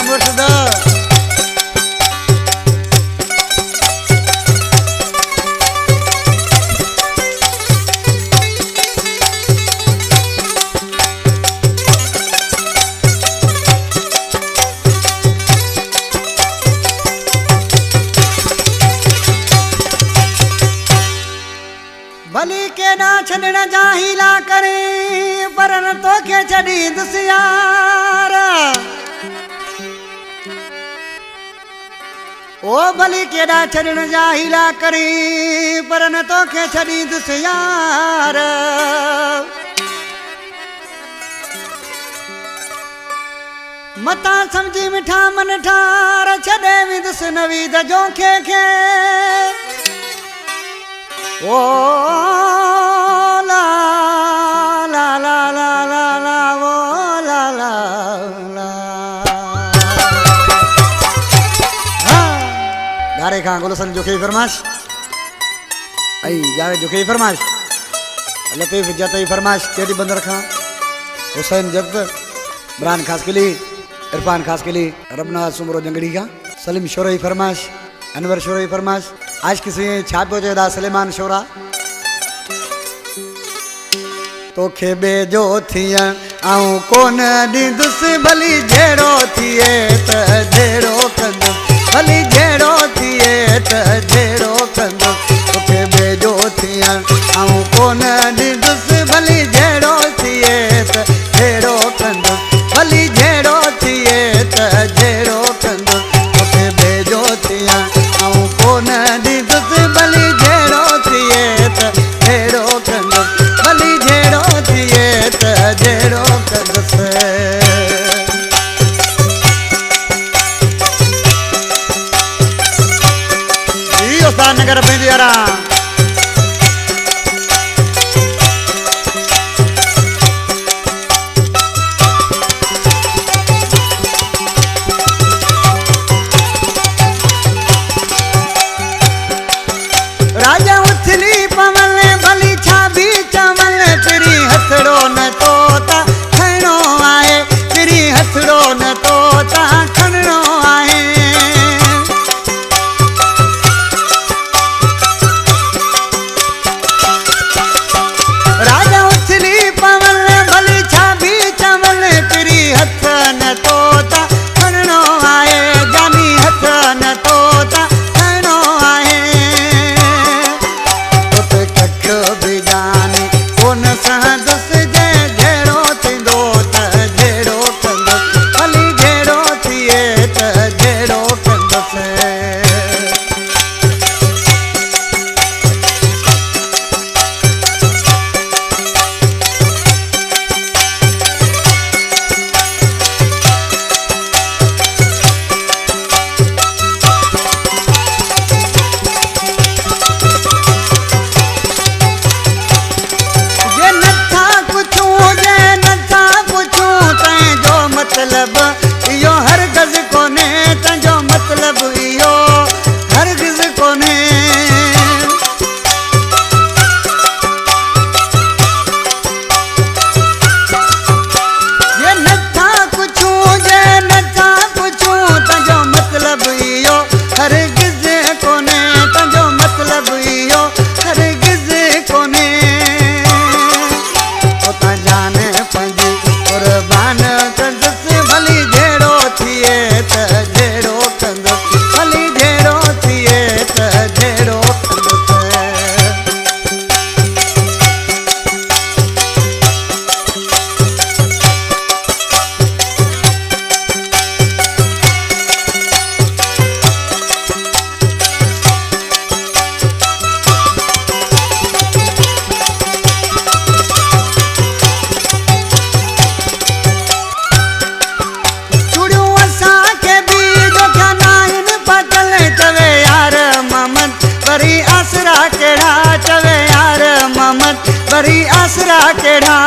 मुर्शद भली के ना छड़न जा हीला करे पर न तो के छड़ी दुसियार ओ भली के ना छड़न जा हीला करे पर न तो के छड़ी दुसियार मता समझी मिठा मन ठार छड़े विदुस नवीद जोखे खे ओ ला ला ला ला ला ला ओ ला ला ला गारे खां गुलशन जोखे फरमाश आई जावे जोखे फरमाश लतीफ जतई फरमाश केडी बंदर खां हुसैन जब्त बरान खास के लिए इरफान खास के लिए रबना सुमरो जंगड़ी का सलीम शोरई फरमाश अनवर शोरई फरमाश आज किसी छापो जेदा सलेमान शोरा तो खे बेजो थिया आऊं कोन ॾींदुस भली जेड़ो थिए त जेड़ो कंदो भली जेड़ो थिए त जेड़ो कंदो तो खे बेजो थिया आऊं कोन ॾींदुस भली जेड़ो थिए त जेड़ो कंदो भली जेड़ो थिए त जेड़ो कंदो तो खे बेजो थिया आऊं कोन ॾींदुस भली जेड़ो थिए त जेड़ो कंदो भली जेड़ो थिए त जेड़ो कंदुसि नगर पंहिंजी राजा उथली पवल भली छाबी चवल तेरी हथड़ो न तोता खणो आहे तेरी हथड़ो न तोता खणो आहे राजा उथली पवल भली छाबी चवल तेरी हथ न तोता खणो आहे जानी हथ न तोता खणो आहे बिजानी कोन सहदुस जे जेड़ो थींदो त जेड़ो कंदुसि भली जेड़ो थिए त जेड़ो कंदुसि मतलब इयो हरगिज़ कोने तंजो मतलब इयो हरगिज़ कोने ये नथा कुछू जे नथा कुछू तंजो मतलब इयो हरगिज़ कोने तंजो मतलब इयो हरगिज़ कोने ओ ता जाने पंजी कुर्बान भली जेड़ो थिए त जेड़ो कंदुसि भली जेड़ो थिए त जेड़ो कंदुसि बरी आसरा केड़ा